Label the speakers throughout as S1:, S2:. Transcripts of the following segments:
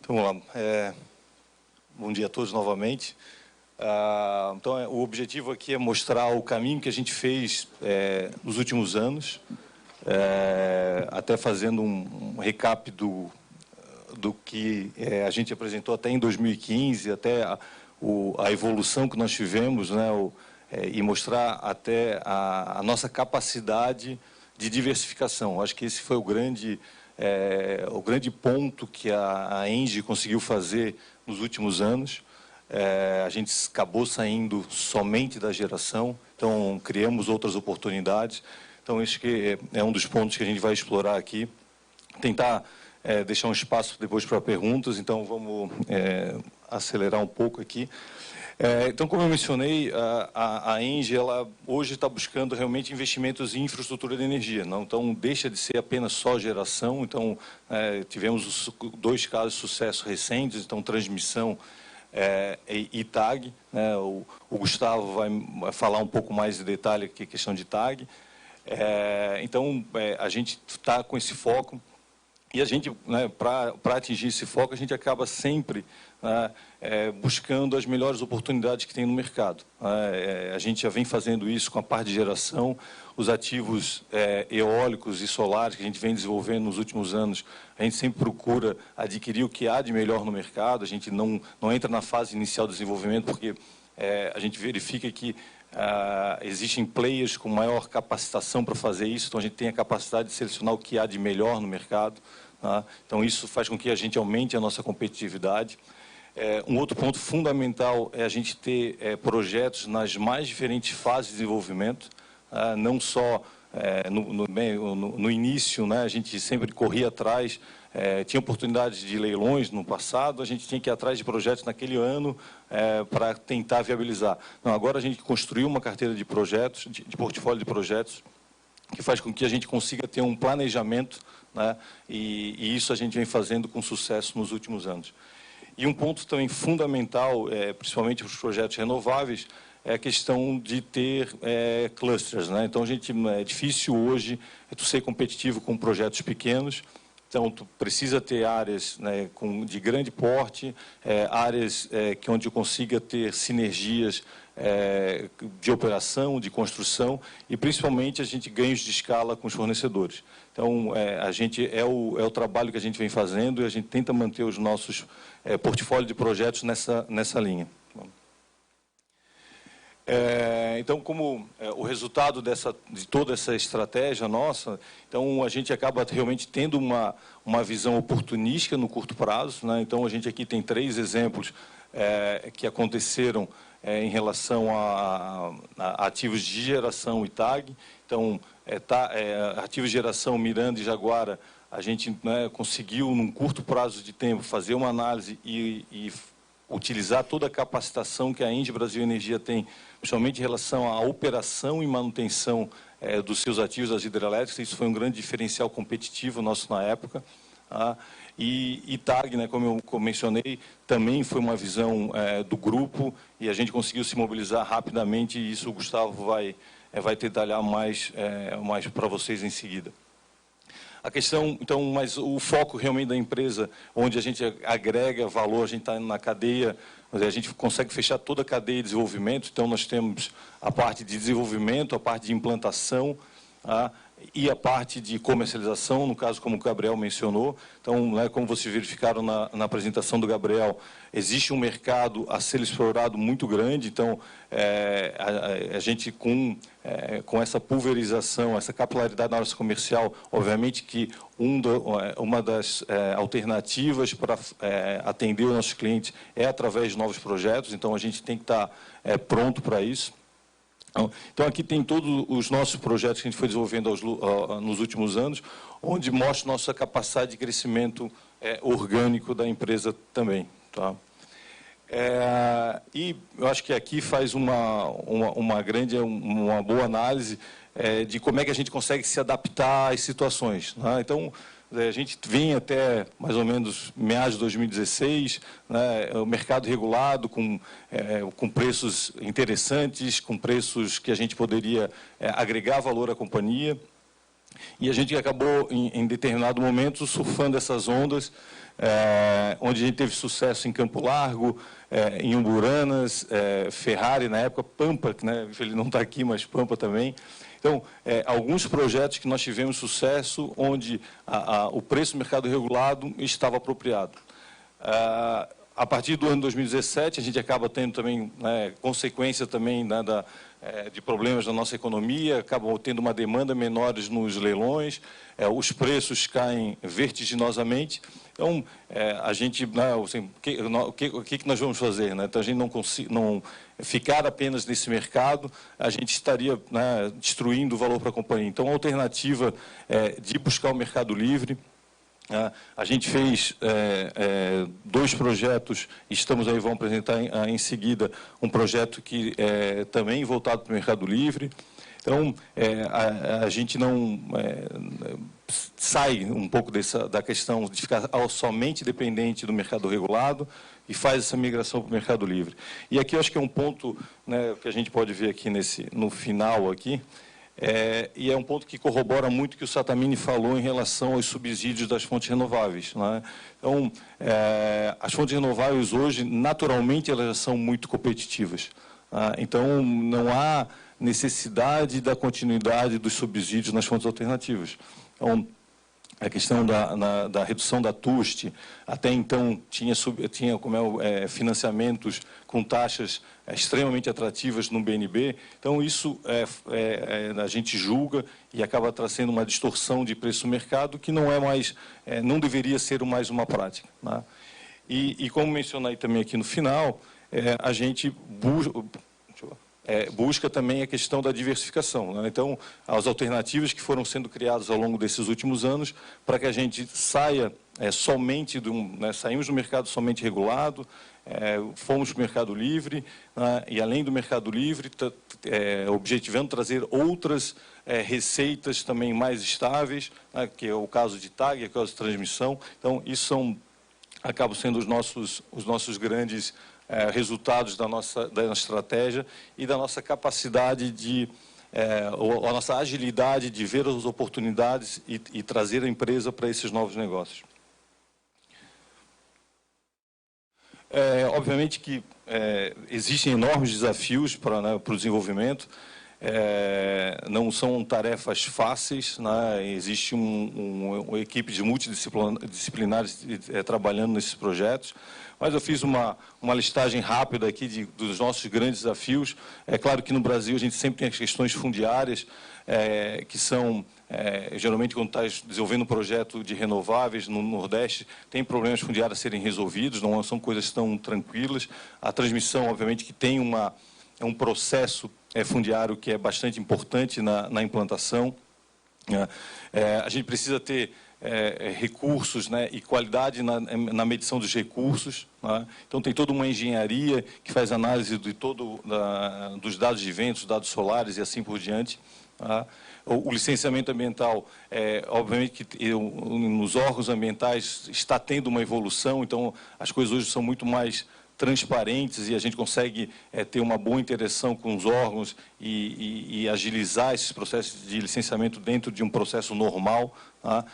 S1: Então, vamos lá. Bom dia a todos novamente. Então, o objetivo aqui é mostrar o caminho que a gente fez nos últimos anos, até fazendo um recap do que a gente apresentou até em 2015, até a evolução que nós tivemos, né, e mostrar até a nossa capacidade de diversificação. Acho que esse foi o grande ponto que a ENGIE conseguiu fazer nos últimos anos. A gente acabou saindo somente da geração, então criamos outras oportunidades. Então, esse que é um dos pontos que a gente vai explorar aqui. Tentar deixar um espaço depois para perguntas, então vamos acelerar um pouco aqui. Então, como eu mencionei, a ENGIE ela hoje está buscando realmente investimentos em infraestrutura de energia. Não? Então, deixa de ser apenas só geração. Então, tivemos 2 casos de sucesso recentes, então, transmissão e TAG. Né? O Gustavo vai falar um pouco mais de detalhe aqui, questão de TAG. Então, a gente está com esse foco. E a gente, né, para atingir esse foco, a gente acaba sempre buscando as melhores oportunidades que tem no mercado. A gente já vem fazendo isso com a parte de geração, os ativos eólicos e solares que a gente vem desenvolvendo nos últimos anos, a gente sempre procura adquirir o que há de melhor no mercado, a gente não entra na fase inicial do desenvolvimento, porque a gente verifica que existem players com maior capacitação para fazer isso, então a gente tem a capacidade de selecionar o que há de melhor no mercado. Tá? Então, isso faz com que a gente aumente a nossa competitividade. Um outro ponto fundamental é a gente ter projetos nas mais diferentes fases de desenvolvimento, não só no início, né, a gente sempre corria atrás, tinha oportunidades de leilões no passado, a gente tinha que ir atrás de projetos naquele ano para tentar viabilizar. Não, agora a gente construiu uma carteira de projetos, de portfólio de projetos, que faz com que a gente consiga ter um planejamento, né, e isso a gente vem fazendo com sucesso nos últimos anos. E um ponto também fundamental, principalmente para os projetos renováveis, é a questão de ter clusters. Né? Então, é difícil hoje tu ser competitivo com projetos pequenos. Então, tu precisa ter áreas, né, de grande porte, áreas onde eu consiga ter sinergias de operação, de construção e, principalmente, a gente ganhos de escala com os fornecedores. Então, a gente é o trabalho que a gente vem fazendo e a gente tenta manter os nossos portfólio de projetos nessa linha. Então, como o resultado de toda essa estratégia nossa, então a gente acaba realmente tendo uma visão oportunística no curto prazo. Né? Então, a gente aqui tem 3 exemplos que aconteceram em relação a ativos de geração e TAG. Então, ativos de geração Miranda e Jaguara, a gente, né, conseguiu, num curto prazo de tempo, fazer uma análise e utilizar toda a capacitação que a ENGIE Brasil Energia tem, principalmente em relação à operação e manutenção dos seus ativos das hidrelétricas. Isso foi um grande diferencial competitivo nosso na época. E TAG, né, como eu mencionei, também foi uma visão do grupo e a gente conseguiu se mobilizar rapidamente e isso o Gustavo vai detalhar mais para vocês em seguida. A questão, então, mas o foco realmente da empresa, onde a gente agrega valor, a gente está na cadeia, a gente consegue fechar toda a cadeia de desenvolvimento, então nós temos a parte de desenvolvimento, a parte de implantação, e a parte de comercialização, no caso, como o Gabriel mencionou. Então, né, como vocês verificaram na apresentação do Gabriel, existe um mercado a ser explorado muito grande, então, a gente com essa pulverização, essa capilaridade na área comercial, obviamente que uma das alternativas para atender os nossos clientes é através de novos projetos, então a gente tem que estar pronto para isso. Então, aqui tem todos os nossos projetos que a gente foi desenvolvendo nos últimos anos, onde mostra nossa capacidade de crescimento orgânico da empresa também. Tá? E eu acho que aqui faz uma boa análise de como é que a gente consegue se adaptar às situações. Né? Então, a gente vem até mais ou menos meados de 2016, né, o mercado regulado, com preços interessantes, com preços que a gente poderia agregar valor à companhia. E a gente acabou, em determinado momento, surfando essas ondas, onde a gente teve sucesso em Campo Largo, em Umburanas, Ferrari, na época, Pampa, né? Ele não está aqui, mas Pampa também. Então, alguns projetos que nós tivemos sucesso, onde o preço do mercado regulado estava apropriado. A partir do ano 2017, a gente acaba tendo também, consequência também, né, de problemas da nossa economia, acabam tendo uma demanda menores nos leilões, os preços caem vertiginosamente. Então, a gente, assim, o que nós vamos fazer? Né? Então, a gente não ficar apenas nesse mercado, a gente estaria, né, destruindo o valor para a companhia. Então, a alternativa é de buscar o mercado livre. A gente fez 2 projetos, estamos aí, vamos apresentar em seguida um projeto que é também voltado para o Mercado Livre. Então, a gente não sai um pouco da questão de ficar somente dependente do mercado regulado e faz essa migração para o Mercado Livre. E aqui eu acho que é um ponto, né, que a gente pode ver aqui no final aqui, e é um ponto que corrobora muito o que o Sattamini falou em relação aos subsídios das fontes renováveis. Né? Então, as fontes renováveis hoje, naturalmente, elas já são muito competitivas. Então, não há necessidade da continuidade dos subsídios nas fontes alternativas. Então, a questão da redução da TUST, até então tinha financiamentos com taxas extremamente atrativas no BNB, então isso a gente julga e acaba trazendo uma distorção de preço no mercado que não é mais, não deveria ser mais uma prática. Né? E como mencionei também aqui no final, a gente busca também a questão da diversificação. Né? Então, as alternativas que foram sendo criadas ao longo desses últimos anos, para que a gente saia somente, saímos do mercado somente regulado, fomos para o mercado livre, né? E além do mercado livre, objetivando trazer outras receitas também mais estáveis, né? Que é o caso de TAG, que é o caso de transmissão. Então, isso acabam sendo os nossos grandes resultados da nossa estratégia e da nossa capacidade a nossa agilidade de ver as oportunidades e trazer a empresa para esses novos negócios. Obviamente que existem enormes desafios para o desenvolvimento, não são tarefas fáceis, né? Existe uma equipe de multidisciplinares trabalhando nesses projetos, mas eu fiz uma listagem rápida aqui dos nossos grandes desafios. É claro que no Brasil a gente sempre tem as questões fundiárias, que são, geralmente quando está desenvolvendo um projeto de renováveis no Nordeste, tem problemas fundiários a serem resolvidos, não são coisas tão tranquilas. A transmissão, obviamente, que tem um processo fundiário que é bastante importante na implantação. A gente precisa ter recursos, né, e qualidade na medição dos recursos. Né? Então, tem toda uma engenharia que faz análise dos dados de ventos, dados solares e assim por diante. Tá? O licenciamento ambiental, obviamente que nos órgãos ambientais está tendo uma evolução, então as coisas hoje são muito mais transparentes e a gente consegue ter uma boa interação com os órgãos e agilizar esses processos de licenciamento dentro de um processo normal. Tá?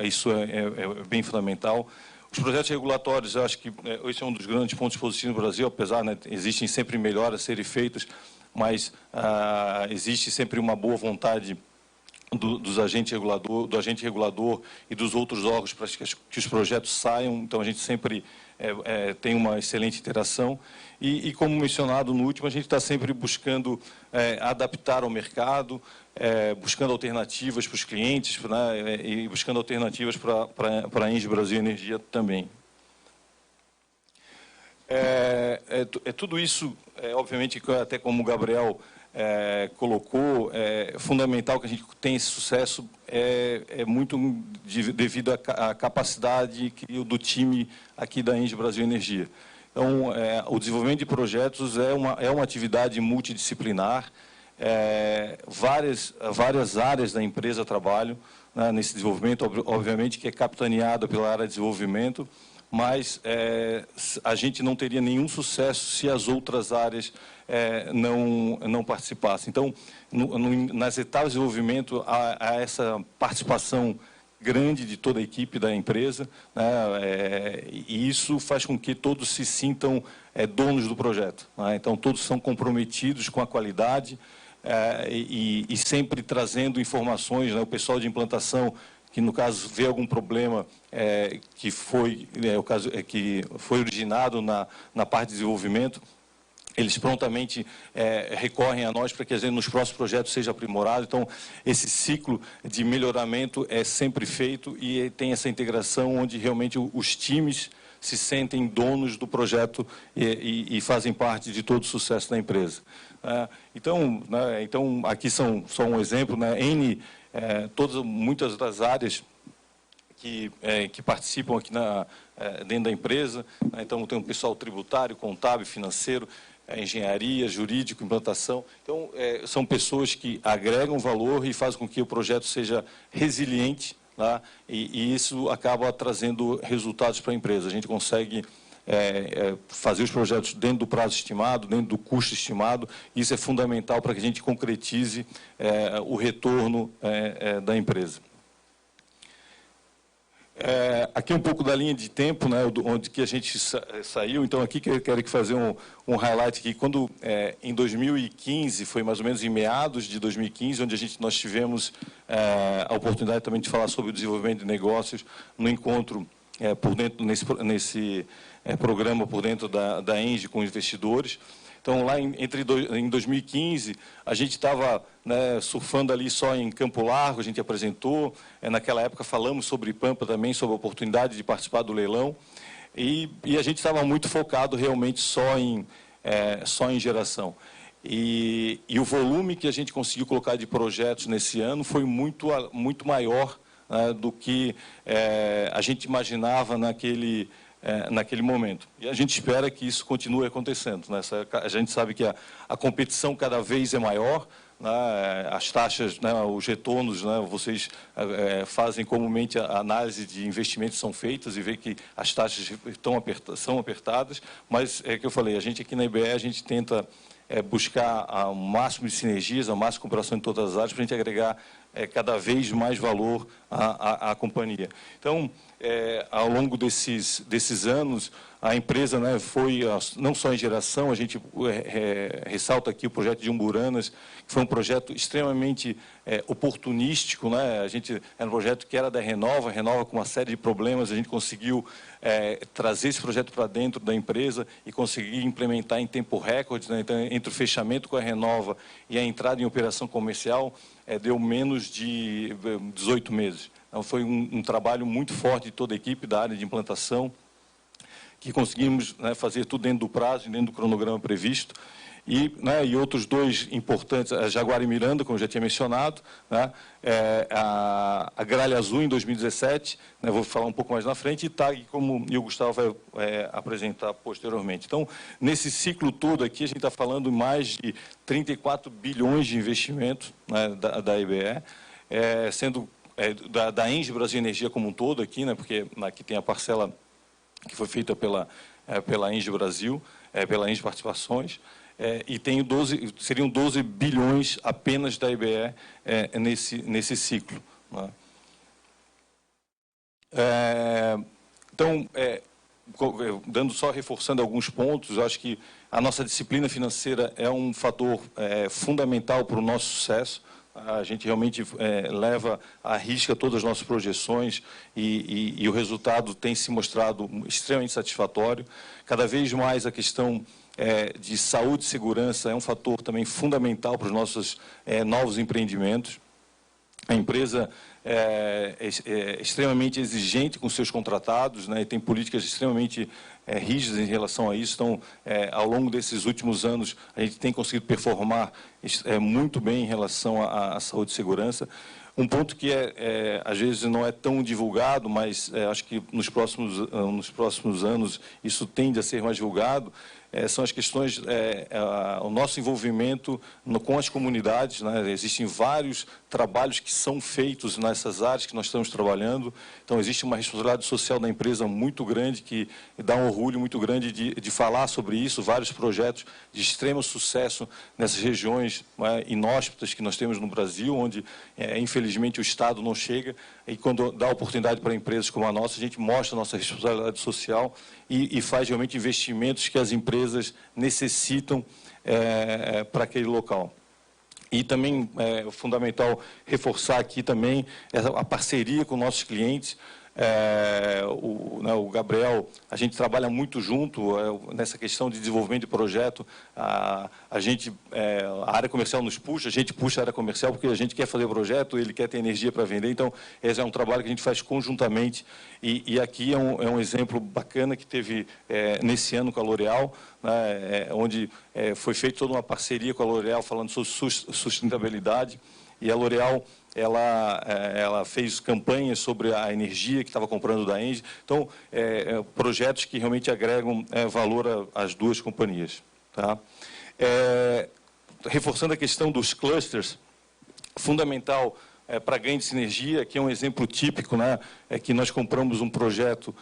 S1: Isso é bem fundamental. Os projetos regulatórios, eu acho que esse é um dos grandes pontos positivos no Brasil, apesar, né, existem sempre melhoras a serem feitas, mas existe sempre uma boa vontade do agente regulador e dos outros órgãos para que os projetos saiam. Então, a gente sempre tem uma excelente interação. E como mencionado no último, a gente está sempre buscando adaptar ao mercado, buscando alternativas para os clientes, né, e buscando alternativas para a Engie Brasil Energia também. Tudo isso, obviamente, até como o Gabriel colocou, é fundamental que a gente tenha esse sucesso, muito devido à capacidade do time aqui da Engie Brasil Energia. Então, o desenvolvimento de projetos é uma atividade multidisciplinar, várias áreas da empresa trabalham, né, nesse desenvolvimento, obviamente que é capitaneada pela área de desenvolvimento, mas a gente não teria nenhum sucesso se as outras áreas não participassem. Então, nas etapas de desenvolvimento, há essa participação grande de toda a equipe da empresa, né, e isso faz com que todos se sintam donos do projeto, né? Então, todos são comprometidos com a qualidade e sempre trazendo informações, né? O pessoal de implantação, que no caso vê algum problema que foi originado na parte de desenvolvimento, eles prontamente recorrem a nós para que a gente, nos próximos projetos, seja aprimorado. Então, esse ciclo de melhoramento é sempre feito e tem essa integração onde realmente os times se sentem donos do projeto e fazem parte de todo o sucesso da empresa. Então, aqui são só um exemplo, né? Muitas das áreas que participam aqui dentro da empresa, né? Então, tem um pessoal tributário, contábil, financeiro, engenharia, jurídico, implantação. Então, são pessoas que agregam valor e fazem com que o projeto seja resiliente, tá? E isso acaba trazendo resultados para a empresa. A gente consegue fazer os projetos dentro do prazo estimado, dentro do custo estimado. Isso é fundamental para que a gente concretize o retorno da empresa. Aqui um pouco da linha de tempo, né, onde que a gente saiu. Então, aqui que eu quero fazer um highlight aqui. Quando, em 2015, foi mais ou menos em meados de 2015, onde nós tivemos a oportunidade também de falar sobre o desenvolvimento de negócios no encontro por dentro, nesse programa por dentro da ENGIE com investidores. Então, lá em 2015, a gente estava, né, surfando ali só em Campo Largo, a gente apresentou. Naquela época, falamos sobre Pampa também, sobre a oportunidade de participar do leilão. E a gente estava muito focado realmente só em geração. E o volume que a gente conseguiu colocar de projetos nesse ano foi muito maior, né, do que a gente imaginava naquele momento. E a gente espera que isso continue acontecendo, né? A gente sabe que a competição cada vez é maior, né? As taxas, né, os retornos, né, vocês fazem comumente a análise de investimentos são feitas e vê que as taxas são apertadas, mas é que eu falei, a gente aqui na IBE, a gente tenta buscar o máximo de sinergias, a máxima de cooperação em todas as áreas, para a gente agregar cada vez mais valor à companhia. Então, ao longo desses anos, a empresa, né, foi, não só em geração, a gente ressalta aqui o projeto de Umburanas, que foi um projeto extremamente oportunístico, né? Era um projeto que era da Renova com uma série de problemas, a gente conseguiu trazer esse projeto para dentro da empresa e conseguir implementar em tempo recorde, né? Então, entre o fechamento com a Renova e a entrada em operação comercial, deu menos de 18 meses. Então, foi um trabalho muito forte de toda a equipe da área de implantação, que conseguimos, né, fazer tudo dentro do prazo e dentro do cronograma previsto. E outros dois importantes, a Jaguara e Miranda, como eu já tinha mencionado, né, a Gralha Azul em 2017, né, vou falar um pouco mais na frente, e TAG, como o Gustavo vai apresentar posteriormente. Então, nesse ciclo todo aqui, a gente está falando mais de 34 bilhões de investimento, né, da IBE, sendo da ENGIE Brasil Energia como um todo aqui, né, porque aqui tem a parcela que foi feita pela ENGIE Brasil, pela ENGIE Participações, e seriam 12 bilhões apenas da IBE nesse ciclo, né? Então, reforçando alguns pontos, eu acho que a nossa disciplina financeira é um fator fundamental para o nosso sucesso. A gente realmente leva à risca todas as nossas projeções e o resultado tem se mostrado extremamente satisfatório. Cada vez mais a questão de saúde e segurança é um fator também fundamental para os nossos novos empreendimentos. A empresa é extremamente exigente com seus contratados, né, e tem políticas extremamente rígidas em relação a isso. Então, ao longo desses últimos anos, a gente tem conseguido performar muito bem em relação à saúde e segurança. Um ponto que às vezes não é tão divulgado, mas acho que nos próximos anos isso tende a ser mais divulgado, são as questões, o nosso envolvimento com as comunidades, né? Existem vários trabalhos que são feitos nessas áreas que nós estamos trabalhando. Então, existe uma responsabilidade social da empresa muito grande, que dá um orgulho muito grande de falar sobre isso, vários projetos de extremo sucesso nessas regiões, né, inóspitas que nós temos no Brasil, onde, infelizmente, o Estado não chega, e quando dá oportunidade para empresas como a nossa, a gente mostra a nossa responsabilidade social e faz realmente investimentos que as empresas necessitam para aquele local. E também é fundamental reforçar aqui também a parceria com nossos clientes. O Gabriel, a gente trabalha muito junto nessa questão de desenvolvimento de projeto. A área comercial nos puxa, a gente puxa a área comercial porque a gente quer fazer projeto, ele quer ter energia para vender. Então, esse é um trabalho que a gente faz conjuntamente. E aqui é um exemplo bacana que teve nesse ano com a L'Oréal, né, onde foi feita toda uma parceria com a L'Oréal falando sobre sustentabilidade. E a L'Oréal, ela fez campanhas sobre a energia que estava comprando da Engie. Então, projetos que realmente agregam valor às duas companhias. Tá? Reforçando a questão dos clusters, fundamental para ganho de sinergia, que é um exemplo típico, né, que nós compramos um projeto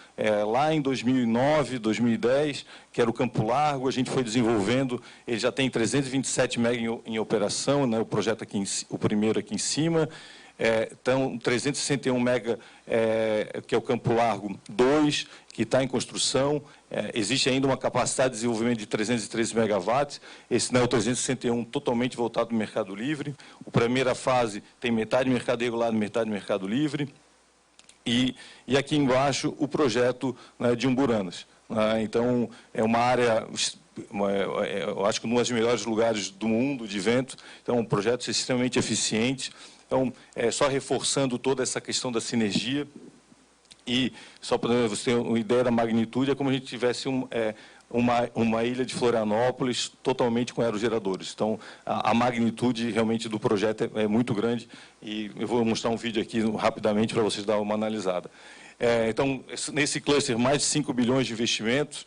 S1: lá em 2009, 2010, que era o Campo Largo, a gente foi desenvolvendo, ele já tem 327 MW em operação, né, o projeto aqui, o primeiro aqui em cima, então 361 MW, que é o Campo Largo 2, que está em construção. Existe ainda uma capacidade de desenvolvimento de 313 megawatts, esse não é o 361 totalmente voltado para o Mercado Livre. A primeira fase tem metade mercado regulado, metade mercado livre. E aqui embaixo o projeto, né, de Umburanas. Então, é uma área, eu acho que um dos melhores lugares do mundo de vento, então um projeto extremamente eficiente. Então, só reforçando toda essa questão da sinergia. E, só para você ter uma ideia da magnitude, é como a gente tivesse uma ilha de Florianópolis totalmente com aerogeradores. Então, a magnitude realmente do projeto é muito grande, e eu vou mostrar um vídeo aqui rapidamente para vocês darem uma analisada. Então, nesse cluster, mais de 5 bilhões de investimentos,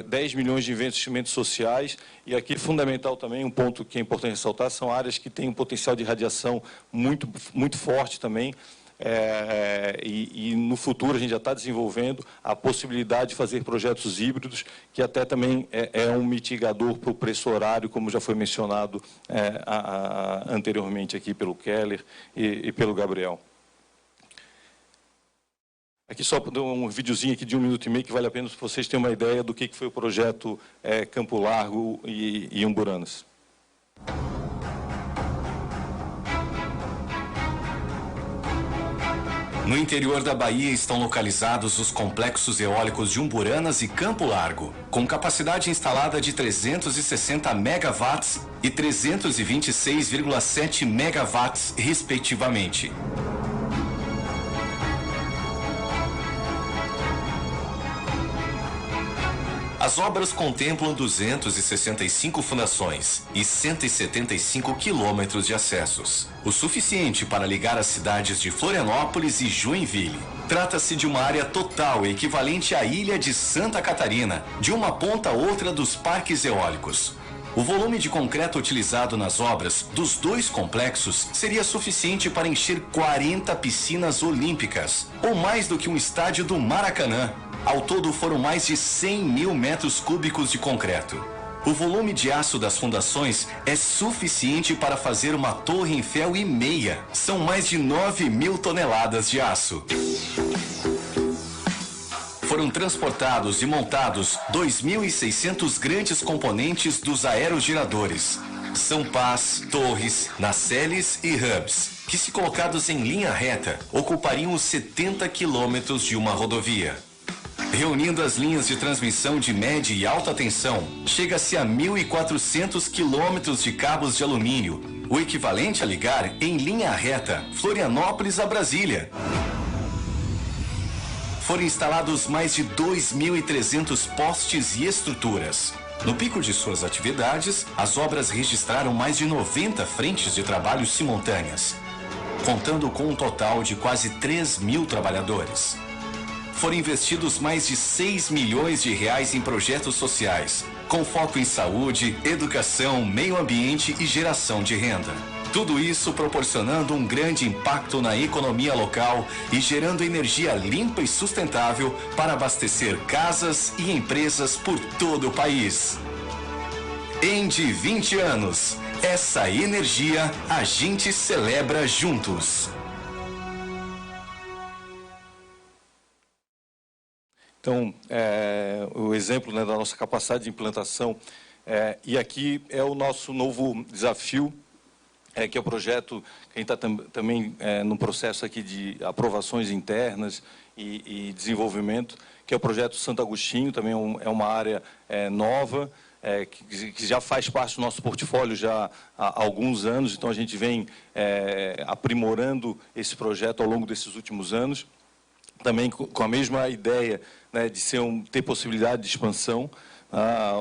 S1: 10 milhões de investimentos sociais, e aqui fundamental também, um ponto que é importante ressaltar, são áreas que têm um potencial de radiação muito, muito forte também. E no futuro a gente já está desenvolvendo a possibilidade de fazer projetos híbridos, que até também é um mitigador para o preço horário, como já foi mencionado anteriormente aqui pelo Keller e pelo Gabriel. Aqui só um videozinho aqui de 1 minuto e meio, que vale a pena para vocês terem uma ideia do que foi o projeto Campo Largo e Umburanas.
S2: No interior da Bahia estão localizados os complexos eólicos de Umburanas e Campo Largo, com capacidade instalada de 360 megawatts e 326,7 megawatts, respectivamente. As obras contemplam 265 fundações e 175 quilômetros de acessos, o suficiente para ligar as cidades de Florianópolis e Joinville. Trata-se de uma área total equivalente à ilha de Santa Catarina, de uma ponta a outra dos parques eólicos. O volume de concreto utilizado nas obras dos dois complexos seria suficiente para encher 40 piscinas olímpicas, ou mais do que um estádio do Maracanã. Ao todo foram mais de 100 mil metros cúbicos de concreto. O volume de aço das fundações é suficiente para fazer uma torre em ferro e meia. São mais de 9 mil toneladas de aço. Foram transportados e montados 2.600 grandes componentes dos aerogeradores. São pás, torres, nacelles e hubs, que, se colocados em linha reta, ocupariam os 70 quilômetros de uma rodovia. Reunindo as linhas de transmissão de média e alta tensão, chega-se a 1.400 quilômetros de cabos de alumínio, o equivalente a ligar em linha reta Florianópolis a Brasília. Foram instalados mais de 2.300 postes e estruturas. No pico de suas atividades, as obras registraram mais de 90 frentes de trabalho simultâneas, contando com um total de quase 3 mil trabalhadores. foram investidos mais de 6 milhões de reais em projetos sociais, com foco em saúde, educação, meio ambiente e geração de renda. Tudo isso proporcionando um grande impacto na economia local e gerando energia limpa e sustentável para abastecer casas e empresas por todo o país. ENDE 20 anos. Essa energia a gente celebra juntos.
S1: Então, o exemplo, né, da nossa capacidade de implantação, e aqui é o nosso novo desafio, que é o projeto que a gente está também no processo aqui de aprovações internas e desenvolvimento, que é o projeto Santo Agostinho, também é uma área nova, que já faz parte do nosso portfólio já há alguns anos, então a gente vem aprimorando esse projeto ao longo desses últimos anos, também com a mesma ideia, né, de ter possibilidade de expansão.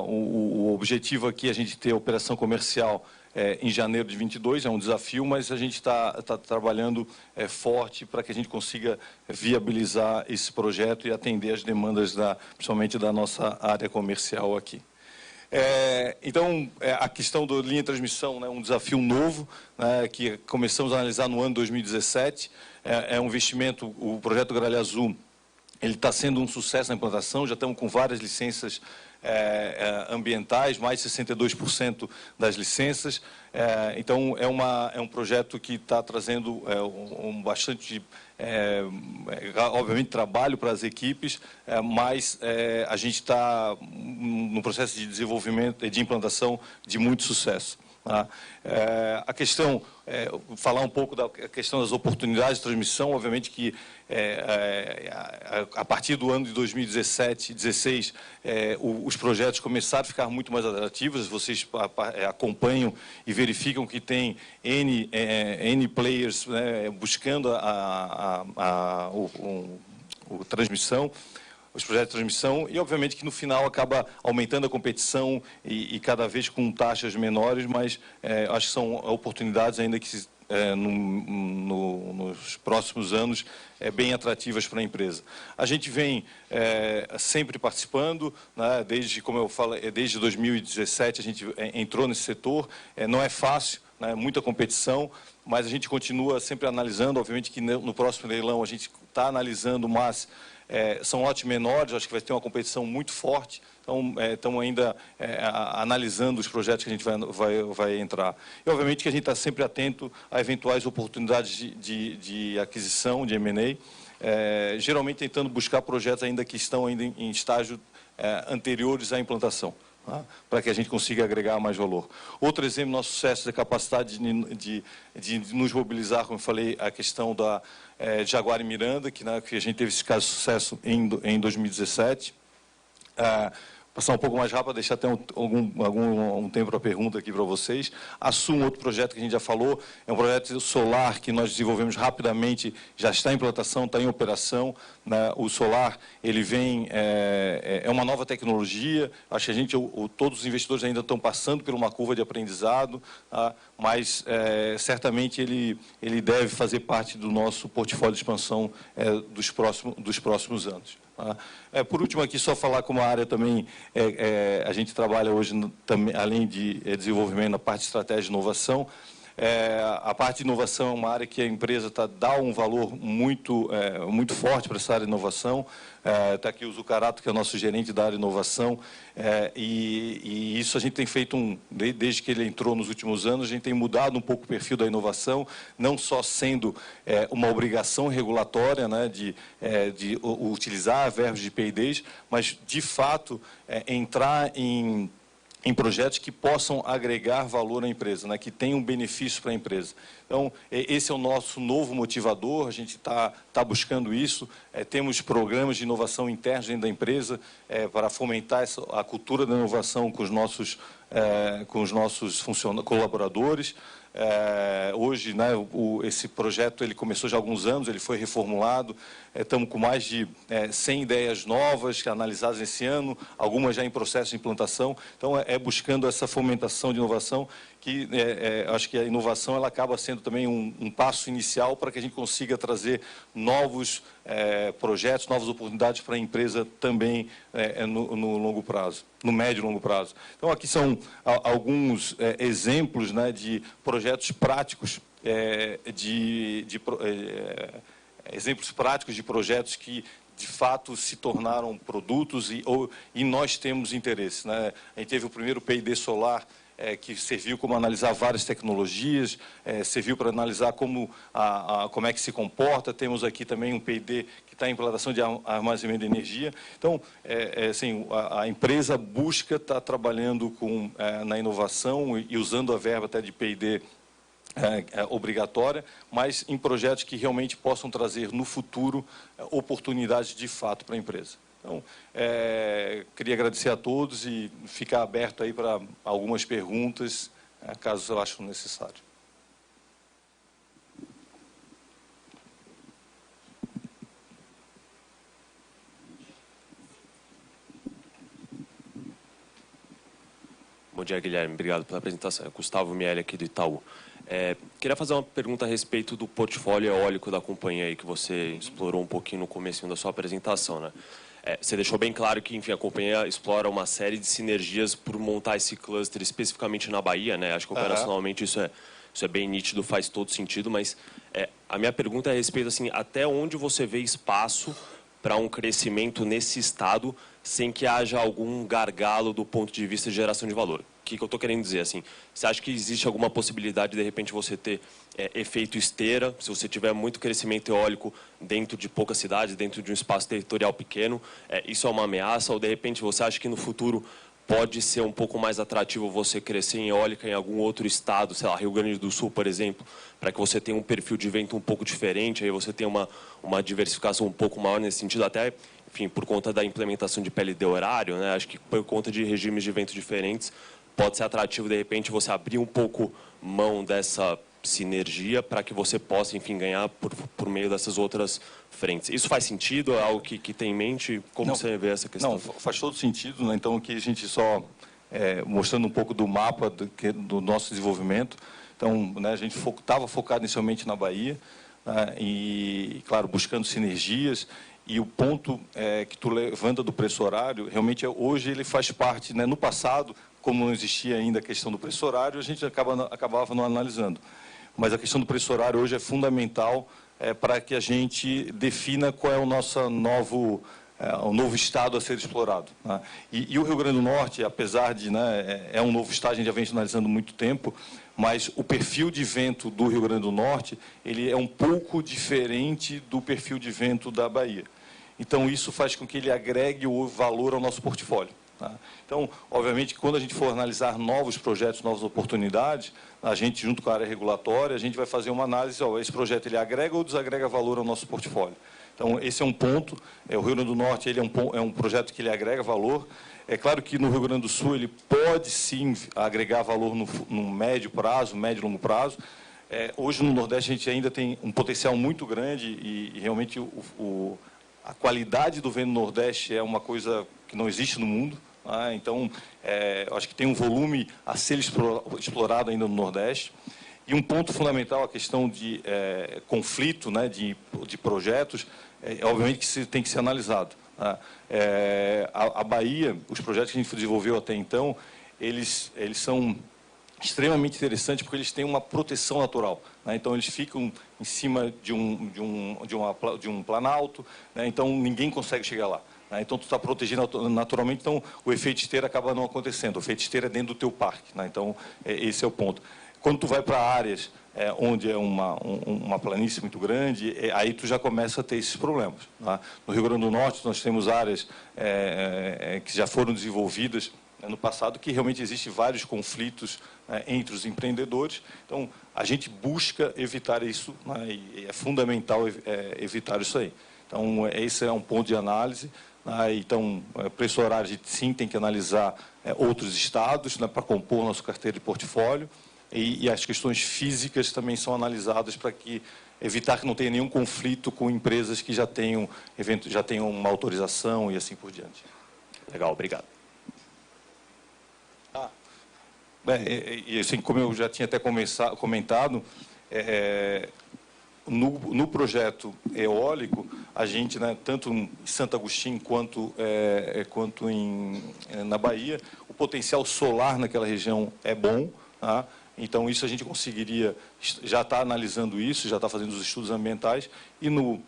S1: O objetivo aqui é a gente ter a operação comercial em janeiro de 22, é um desafio, mas a gente está trabalhando forte para que a gente consiga viabilizar esse projeto e atender as demandas, principalmente da nossa área comercial aqui. Então, a questão da linha de transmissão, né, um desafio novo, né, que começamos a analisar no ano 2017, é um investimento, o projeto Gralha Azul, ele está sendo um sucesso na implantação, já estamos com várias licenças ambientais, mais de 62% das licenças, então é um projeto que está trazendo bastante, obviamente, trabalho para as equipes, mas a gente está no processo de desenvolvimento e de implantação de muito sucesso. A questão, falar um pouco da questão das oportunidades de transmissão, obviamente que a partir do ano de 2017, 2016, os projetos começaram a ficar muito mais atrativos, vocês acompanham e verificam que tem N players, né, buscando a transmissão, os projetos de transmissão, e obviamente que no final acaba aumentando a competição e cada vez com taxas menores, mas acho que são oportunidades ainda que nos próximos anos bem atrativas para a empresa. A gente vem sempre participando, né, como eu falo, desde 2017 a gente entrou nesse setor, não é fácil, né, muita competição, mas a gente continua sempre analisando, obviamente que no próximo leilão a gente está analisando, mas são lotes menores, acho que vai ter uma competição muito forte, então estamos ainda analisando os projetos que a gente vai entrar. E, obviamente, que a gente está sempre atento a eventuais oportunidades de aquisição, de M&A, geralmente tentando buscar projetos ainda que estão ainda em estágio anteriores à implantação, tá? Para que a gente consiga agregar mais valor. Outro exemplo do nosso sucesso é a capacidade de nos mobilizar, como eu falei, a questão da Jaguara e Miranda, que a gente teve esse caso de sucesso em 2017. Passar um pouco mais rápido, deixar até um tempo para pergunta aqui para vocês. Assumo outro projeto que a gente já falou, é um projeto solar que nós desenvolvemos rapidamente, já está em implantação, está em operação, né? O solar, ele vem, é uma nova tecnologia, acho que todos os investidores ainda estão passando por uma curva de aprendizado, tá? Mas certamente ele deve fazer parte do nosso portfólio de expansão dos próximos anos. Por último, aqui só falar como a área também, a gente trabalha hoje, também, além de desenvolvimento, na parte de estratégia de inovação. A parte de inovação é uma área que a empresa dá um valor muito forte para essa área de inovação. Está aqui o Zucarato, que é o nosso gerente da área de inovação, e isso a gente tem feito, desde que ele entrou nos últimos anos, a gente tem mudado um pouco o perfil da inovação, não só sendo uma obrigação regulatória, né, de utilizar verbos de P&Ds, mas, de fato, entrar em projetos que possam agregar valor à empresa, né, que tenham benefício para a empresa. Então, esse é o nosso novo motivador, a gente está buscando isso, temos programas de inovação internos dentro da empresa para fomentar a cultura da inovação com os nossos colaboradores. Hoje, né, esse projeto ele começou já há alguns anos, ele foi reformulado, estamos com mais de 100 ideias novas analisadas esse ano, algumas já em processo de implantação. Então, buscando essa fomentação de inovação, que acho que a inovação ela acaba sendo também um passo inicial para que a gente consiga trazer novos projetos, novas oportunidades para a empresa também no longo prazo, no médio e longo prazo. Então, aqui são alguns exemplos, né, de projetos práticos, exemplos práticos de projetos que, de fato, se tornaram produtos e nós temos interesse, né? A gente teve o primeiro P&D solar, que serviu como analisar várias tecnologias, serviu para analisar como é que se comporta. Temos aqui também um P&D que está em implantação de armazenamento de energia. Então, assim, a empresa busca estar trabalhando na inovação e usando a verba até de P&D obrigatória, mas em projetos que realmente possam trazer no futuro oportunidades de fato para a empresa. Então, queria agradecer a todos e ficar aberto aí para algumas perguntas, caso eu ache necessário.
S3: Bom dia, Guilherme. Obrigado pela apresentação. Gustavo Miele, aqui do Itaú. Queria fazer uma pergunta a respeito do portfólio eólico da companhia aí, que você explorou um pouquinho no comecinho da sua apresentação, né? Você deixou bem claro que, enfim, a companhia explora uma série de sinergias por montar esse cluster especificamente na Bahia, né? Acho que operacionalmente isso é bem nítido, faz todo sentido, mas a minha pergunta é a respeito, assim, até onde você vê espaço para um crescimento nesse estado sem que haja algum gargalo do ponto de vista de geração de valor? O que eu estou querendo dizer? Assim, você acha que existe alguma possibilidade, de repente, você ter efeito esteira, se você tiver muito crescimento eólico dentro de poucas cidades, dentro de um espaço territorial pequeno? Isso é uma ameaça? Ou, de repente, você acha que no futuro pode ser um pouco mais atrativo você crescer em eólica em algum outro estado, sei lá, Rio Grande do Sul, por exemplo, para que você tenha um perfil de vento um pouco diferente, aí você tenha uma diversificação um pouco maior nesse sentido, até, enfim, por conta da implementação de PLD horário, né? Acho que por conta de regimes de vento diferentes, pode ser atrativo, de repente, você abrir um pouco mão dessa sinergia para que você possa, enfim, ganhar por meio dessas outras frentes. Isso faz sentido? É algo que tem em mente? Como você vê essa questão?
S1: Não, faz todo sentido, né? Então, aqui a gente só mostrando um pouco do mapa do nosso desenvolvimento. Então, né, a gente estava focado inicialmente na Bahia, né, e, claro, buscando sinergias. E o ponto que tu levanta do preço horário, realmente hoje ele faz parte, né? No passado, como não existia ainda a questão do preço horário, a gente acabava não analisando. Mas a questão do preço horário hoje é fundamental para que a gente defina qual é o nosso novo estado a ser explorado, né? E o Rio Grande do Norte, apesar de, né, um novo estado, a gente já vem analisando há muito tempo, mas o perfil de vento do Rio Grande do Norte ele é um pouco diferente do perfil de vento da Bahia. Então, isso faz com que ele agregue o valor ao nosso portfólio. Então, obviamente, quando a gente for analisar novos projetos, novas oportunidades, a gente, junto com a área regulatória, a gente vai fazer uma análise, esse projeto ele agrega ou desagrega valor ao nosso portfólio. Então, esse é um ponto. O Rio Grande do Norte ele é um projeto que ele agrega valor. É claro que no Rio Grande do Sul ele pode, sim, agregar valor no médio prazo, médio e longo prazo. Hoje, no Nordeste, a gente ainda tem um potencial muito grande e realmente a qualidade do vento no Nordeste é uma coisa que não existe no mundo. Então, acho que tem um volume a ser explorado ainda no Nordeste. E um ponto fundamental, a questão de conflito, né, de projetos, obviamente que isso tem que ser analisado. A Bahia, os projetos que a gente desenvolveu até então, eles são extremamente interessantes porque eles têm uma proteção natural, né? Então, eles ficam em cima de um planalto, né? Então ninguém consegue chegar lá. Então, tu está protegido naturalmente, então o efeito esteira acaba não acontecendo. O efeito esteira é dentro do teu parque, né? Então, esse é o ponto. Quando tu vai para áreas onde é uma planície muito grande, aí tu já começa a ter esses problemas. Tá? No Rio Grande do Norte, nós temos áreas que já foram desenvolvidas no passado, que realmente existem vários conflitos entre os empreendedores. Então, a gente busca evitar isso, né? E é fundamental evitar isso aí. Então, esse é um ponto de análise. Então, preço horário, a gente sim tem que analisar outros estados, né, para compor nossa carteira de portfólio. e as questões físicas também são analisadas para evitar que não tenha nenhum conflito com empresas que já tenham uma autorização e assim por diante.
S3: Legal, obrigado.
S1: E assim, como eu já tinha até comentado, no projeto eólico, a gente, né, tanto em Santo Agostinho quanto na Bahia, o potencial solar naquela região é bom, tá? Então, isso a gente conseguiria, já está analisando isso, já está fazendo os estudos ambientais, e no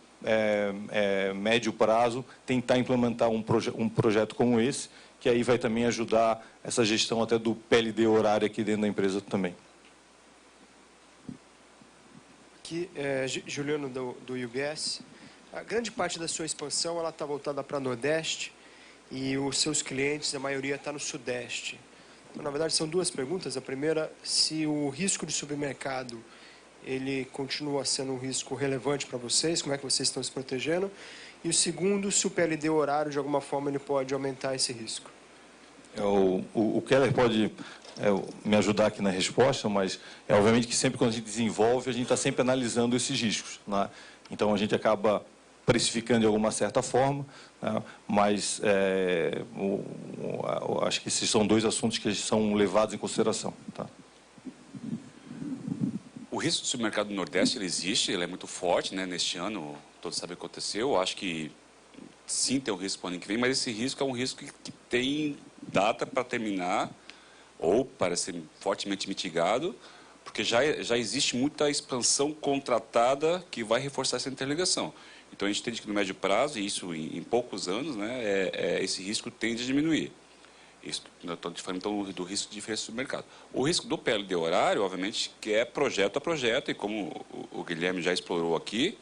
S1: médio prazo, tentar implementar um projeto como esse, que aí vai também ajudar essa gestão até do PLD horário aqui dentro da empresa também.
S4: Aqui, Juliano, do UBS. A grande parte da sua expansão ela está voltada para o Nordeste e os seus clientes, a maioria está no Sudeste. Então, na verdade, são duas perguntas. A primeira, se o risco de supermercado ele continua sendo um risco relevante para vocês, como é que vocês estão se protegendo? E o segundo, se o PLD horário, de alguma forma, ele pode aumentar esse risco.
S1: O Keller pode me ajudar aqui na resposta, mas obviamente que sempre quando a gente desenvolve, a gente está sempre analisando esses riscos, né? Então, a gente acaba precificando de alguma certa forma, né? Mas acho que esses são dois assuntos que são levados em consideração. Tá?
S5: O risco do supermercado do Nordeste ele existe, ele é muito forte, né? Neste ano, todos sabem o que aconteceu. Acho que sim tem um risco para o ano que vem, mas esse risco é um risco que tem data para terminar ou para ser fortemente mitigado, porque já existe muita expansão contratada que vai reforçar essa interligação. Então, a gente entende que no médio prazo, e isso em poucos anos, né, esse risco tende a diminuir. Isso, eu estou falando então, do risco de diferença do mercado. O risco do PLD horário, obviamente, que é projeto a projeto, e como o Guilherme já explorou aqui,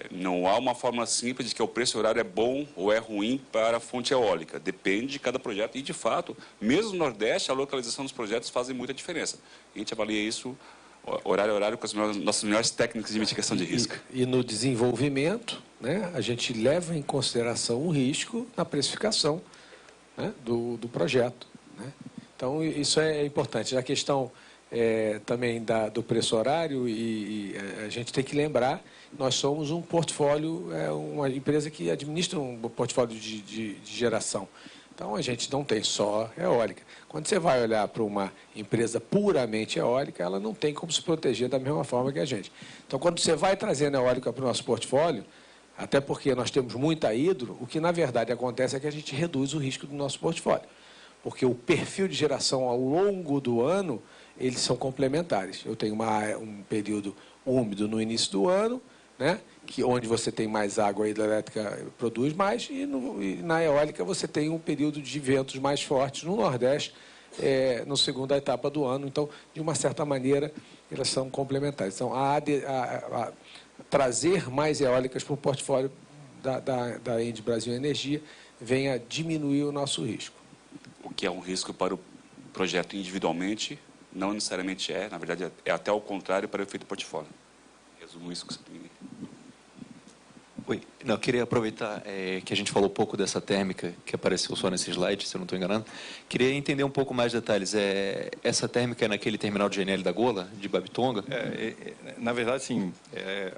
S5: não há uma forma simples de que o preço horário é bom ou é ruim para a fonte eólica. Depende de cada projeto e, de fato, mesmo no Nordeste, a localização dos projetos faz muita diferença. A gente avalia isso horário a horário com as nossas melhores técnicas de mitigação de risco.
S6: E no desenvolvimento, né, a gente leva em consideração o risco na precificação, né, do projeto, né? Então, isso é importante. A questão também do preço horário, e a gente tem que lembrar, nós somos um portfólio, uma empresa que administra um portfólio de geração. Então, a gente não tem só eólica. Quando você vai olhar para uma empresa puramente eólica, ela não tem como se proteger da mesma forma que a gente. Então, quando você vai trazendo eólica para o nosso portfólio, até porque nós temos muita hidro, o que, na verdade, acontece é que a gente reduz o risco do nosso portfólio. Porque o perfil de geração ao longo do ano, eles são complementares. Eu tenho um período úmido no início do ano, né, onde você tem mais água, a hidrelétrica produz mais, e na eólica você tem um período de ventos mais fortes no Nordeste, na segunda etapa do ano. Então, de uma certa maneira, elas são complementares. Então, trazer mais eólicas para o portfólio da Ende Brasil Energia vem a diminuir o nosso risco.
S5: O que é um risco para o projeto individualmente, não necessariamente na verdade, é até o contrário para o efeito portfólio. Resumo isso que você tem.
S7: Oi, eu queria aproveitar que a gente falou um pouco dessa térmica que apareceu só nesse slide, se eu não estou enganando. Queria entender um pouco mais detalhes. Essa térmica é naquele terminal de GNL da Gola, de Babitonga?
S1: Na verdade, sim.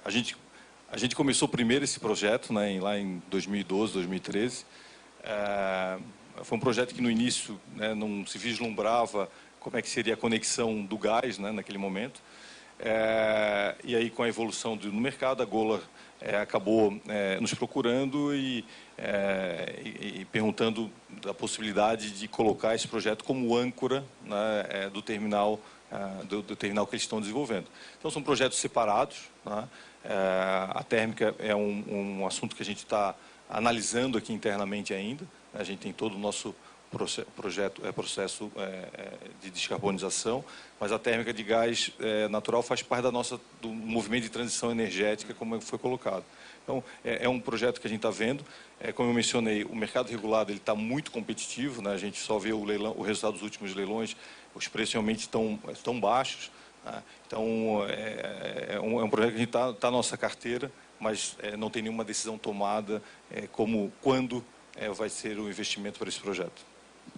S1: A gente começou primeiro esse projeto, né, lá em 2012, 2013. Foi um projeto que no início, né, não se vislumbrava como é que seria a conexão do gás, né, naquele momento. E aí, com a evolução no mercado, a Gola acabou nos procurando e perguntando da possibilidade de colocar esse projeto como âncora, né, do terminal que eles estão desenvolvendo. Então, são projetos separados, né? A térmica é um assunto que a gente está analisando aqui internamente ainda. A gente tem todo o nosso processo de descarbonização, mas a térmica de gás natural faz parte do movimento de transição energética, como foi colocado. Então, é um projeto que a gente está vendo. Como eu mencionei, o mercado regulado está muito competitivo, né? A gente só vê o resultado dos últimos leilões, os preços realmente estão baixos, né? Então, é um projeto que a gente está na nossa carteira, mas não tem nenhuma decisão tomada quando vai ser o investimento para esse projeto.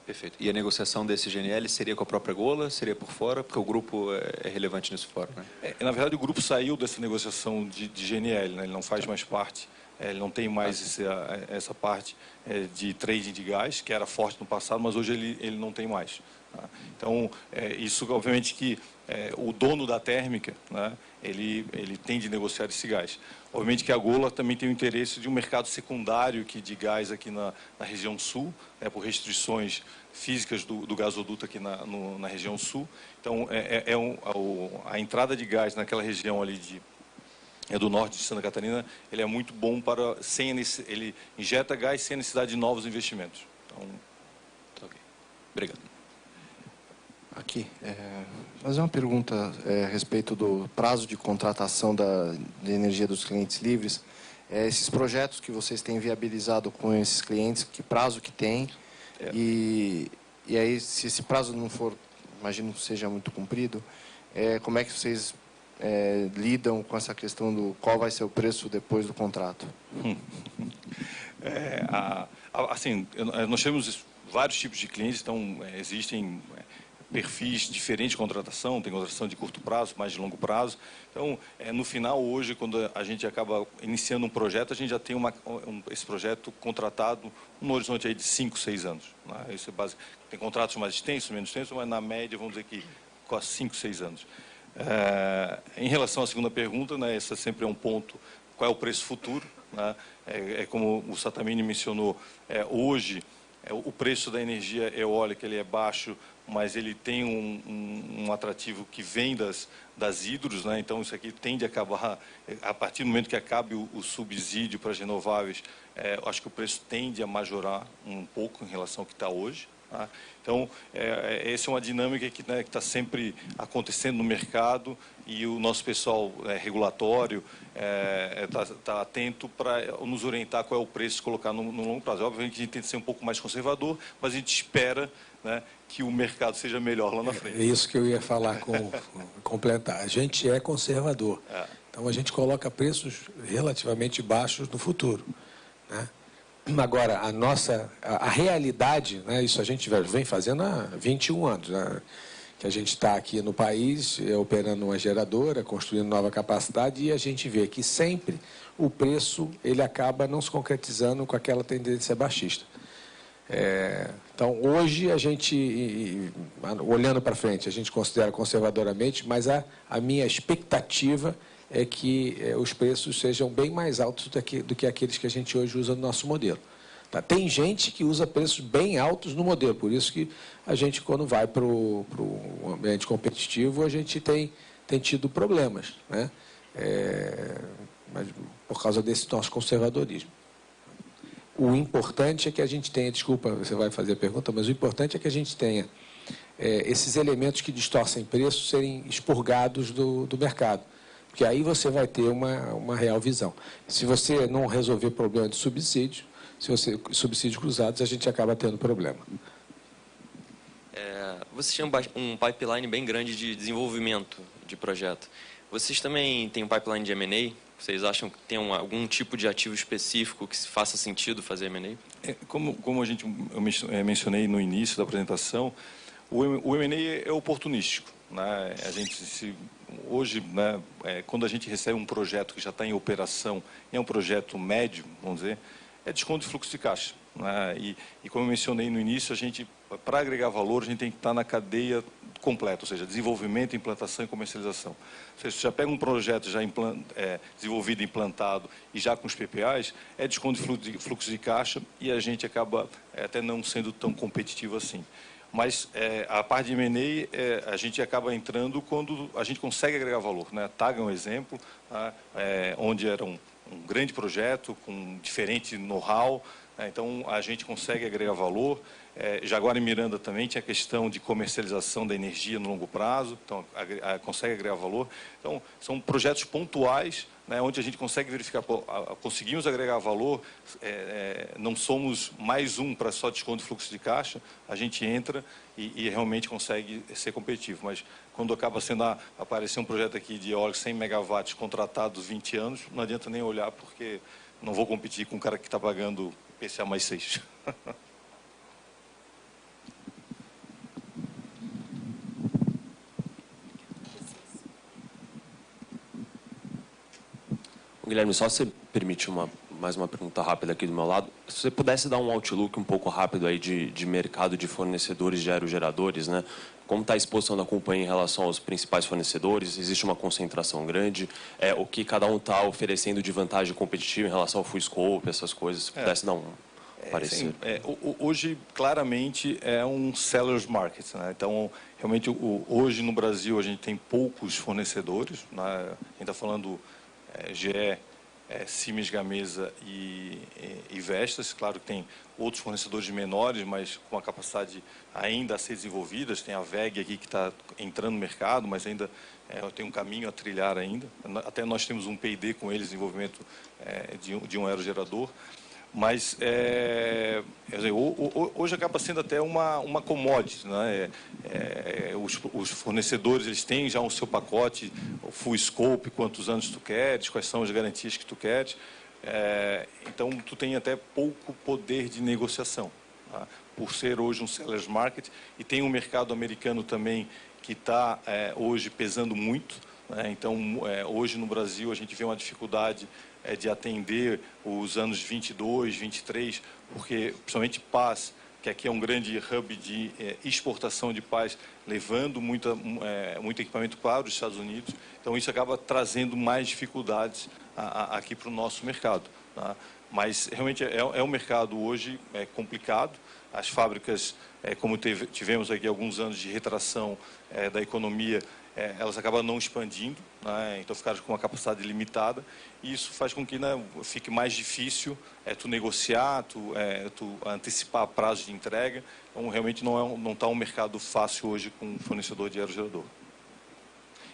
S7: Perfeito. E a negociação desse GNL seria com a própria Gola? Seria por fora? Porque o grupo é relevante nisso fora, né?
S1: Na verdade, o grupo saiu dessa negociação de GNL, né? Ele não faz mais parte, ele não tem mais essa parte de trading de gás, que era forte no passado, mas hoje ele não tem mais. Tá? Então, isso, obviamente, que o dono da térmica, né? Ele tem de negociar esse gás. Obviamente que a Gola também tem o interesse de um mercado secundário de gás aqui na região sul, por restrições físicas do gasoduto aqui na região sul. Então, a entrada de gás naquela região ali do norte de Santa Catarina, ele é muito bom ele injeta gás sem necessidade de novos investimentos. Então,
S7: tá ok. Obrigado.
S8: Aqui, fazer uma pergunta a respeito do prazo de contratação de energia dos clientes livres. Esses projetos que vocês têm viabilizado com esses clientes, que prazo que tem? E aí, se esse prazo não for, imagino que seja muito cumprido, como é que vocês lidam com essa questão do qual vai ser o preço depois do contrato?
S1: Assim, nós temos vários tipos de clientes, então existem perfis diferentes de contratação, tem contratação de curto prazo, mais de longo prazo. Então, no final, hoje, quando a gente acaba iniciando um projeto, a gente já tem esse projeto contratado no horizonte aí de 5, 6 anos. Né? Isso é básico. Tem contratos mais extensos, menos extensos, mas na média, vamos dizer que quase 5, 6 anos. Em relação à segunda pergunta, né, esse sempre é um ponto, qual é o preço futuro? Né? Como o Sattamini mencionou, hoje, o preço da energia eólica ele é baixo, mas ele tem um atrativo que vem das hidros, né? Então isso aqui tende a acabar, a partir do momento que acabe o subsídio para as renováveis, acho que o preço tende a majorar um pouco em relação ao que está hoje. Tá? Então, essa é uma dinâmica que está sempre acontecendo no mercado e o nosso pessoal regulatório está atento para nos orientar qual é o preço de colocar no longo prazo. Obviamente, a gente tem que ser um pouco mais conservador, mas a gente espera, né, que o mercado seja melhor lá na frente.
S6: É isso que eu ia falar, completar. A gente é conservador. Então, a gente coloca preços relativamente baixos no futuro, né? Agora, a realidade, né, isso a gente vem fazendo há 21 anos, né, que a gente está aqui no país, operando uma geradora, construindo nova capacidade, e a gente vê que sempre o preço ele acaba não se concretizando com aquela tendência baixista. Então, hoje, a gente, olhando para frente, a gente considera conservadoramente, mas a minha expectativa é que os preços sejam bem mais altos do que aqueles que a gente hoje usa no nosso modelo. Tá? Tem gente que usa preços bem altos no modelo, por isso que a gente, quando vai para o ambiente competitivo, a gente tem tido problemas, né? Mas por causa desse nosso conservadorismo. O importante é que a gente tenha, desculpa, você vai fazer a pergunta, mas o importante é que a gente tenha esses elementos que distorcem preços serem expurgados do mercado. Porque aí você vai ter uma real visão. Se você não resolver o problema de subsídio, subsídios cruzados, a gente acaba tendo problema.
S9: Vocês têm um pipeline bem grande de desenvolvimento de projeto. Vocês também têm um pipeline de M&A? Vocês acham que tem algum tipo de ativo específico que faça sentido fazer M&A?
S1: Como eu mencionei no início da apresentação, o M&A é oportunístico. Né? Hoje, né, quando a gente recebe um projeto que já está em operação, é um projeto médio, vamos dizer, é desconto de fluxo de caixa. Né? E como eu mencionei no início, para agregar valor, a gente tem que estar na cadeia completa, ou seja, desenvolvimento, implantação e comercialização. Ou seja, você já pega um projeto já desenvolvido, implantado e já com os PPAs, é desconto de fluxo de caixa e a gente acaba até não sendo tão competitivo assim. Mas a parte de M&A, a gente acaba entrando quando a gente consegue agregar valor. Né? A TAG é um exemplo, tá? Onde era um grande projeto com diferente know-how, então a gente consegue agregar valor. Jaguara e Miranda também tinha a questão de comercialização da energia no longo prazo, então consegue agregar valor. Então, são projetos pontuais, né, onde a gente consegue verificar, conseguimos agregar valor, não somos mais um para só desconto de fluxo de caixa, a gente entra e realmente consegue ser competitivo. Mas quando acaba aparecer um projeto aqui de eólico 100 megawatts contratados 20 anos, não adianta nem olhar, porque não vou competir com um cara que está pagando PCA mais 6.
S3: Guilherme, só se permite mais uma pergunta rápida aqui do meu lado. Se você pudesse dar um outlook um pouco rápido aí de mercado de fornecedores de aerogeradores, né? Como está a exposição da companhia em relação aos principais fornecedores? Existe uma concentração grande? O que cada um está oferecendo de vantagem competitiva em relação ao full scope, essas coisas? Se pudesse dar um parecer.
S1: Hoje, claramente, é um seller's market, né? Então, realmente, hoje no Brasil, a gente tem poucos fornecedores, né? A gente está falando GE, Siemens Gamesa e Vestas. Claro que tem outros fornecedores menores, mas com uma capacidade ainda a ser desenvolvidas. Tem a VEG aqui que está entrando no mercado, mas ainda tem um caminho a trilhar ainda. Até nós temos um P&D com eles, desenvolvimento de um aerogerador. Mas hoje acaba sendo até uma commodity, né? Os fornecedores, eles têm já o seu pacote, o full scope, quantos anos tu queres, quais são as garantias que tu queres. Então, tu tem até pouco poder de negociação, tá? Por ser hoje um seller's market, e tem um mercado americano também que está hoje pesando muito, né? Então, hoje no Brasil a gente vê uma dificuldade de atender os anos 22, 23, porque principalmente pás, que aqui é um grande hub de exportação de pás, levando muito equipamento para os Estados Unidos. Então, isso acaba trazendo mais dificuldades aqui para o nosso mercado, tá? Mas, realmente, é um mercado hoje complicado. As fábricas, como tivemos aqui alguns anos de retração da economia, elas acabam não expandindo, né? Então ficaram com uma capacidade limitada, e isso faz com que, né, fique mais difícil tu negociar, tu antecipar prazo de entrega. Então, realmente não está um mercado fácil hoje com um fornecedor de aerogerador.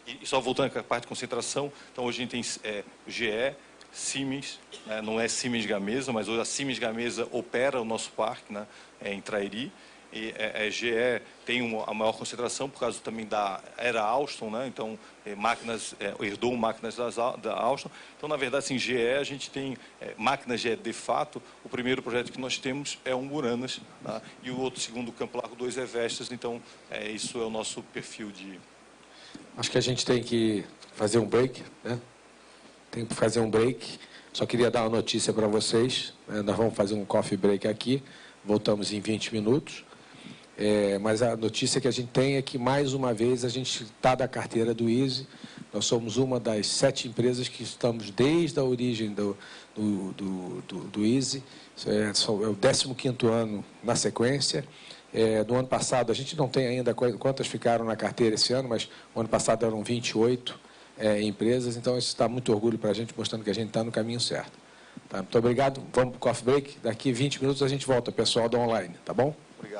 S1: E só voltando com a parte de concentração, então hoje a gente tem GE, Siemens, né? Não é Siemens Gamesa, mas hoje a Siemens Gamesa opera o nosso parque, né, em Trairi. E a GE tem a maior concentração por causa também da era Alstom, né? Então herdou máquinas da Alstom. Então, na verdade, assim, GE, a gente tem máquinas GE de fato. O primeiro projeto que nós temos é um Uranas, tá? E o outro, segundo Campo Largo 2, é Vestas. Então, isso é o nosso perfil de...
S6: Acho que a gente tem que fazer um break, né? Tem que fazer um break. Só queria dar uma notícia para vocês, né? Nós vamos fazer um coffee break aqui. Voltamos em 20 minutos. Mas a notícia que a gente tem é que, mais uma vez, a gente está da carteira do ISE. Nós somos uma das 7 empresas que estamos desde a origem do ISE. É o 15º ano na sequência. No ano passado, a gente não tem ainda quantas ficaram na carteira esse ano, mas o ano passado eram 28 empresas. Então, isso dá muito orgulho para a gente, mostrando que a gente está no caminho certo. Tá? Muito obrigado. Vamos para o coffee break. Daqui 20 minutos a gente volta, pessoal da online. Tá bom?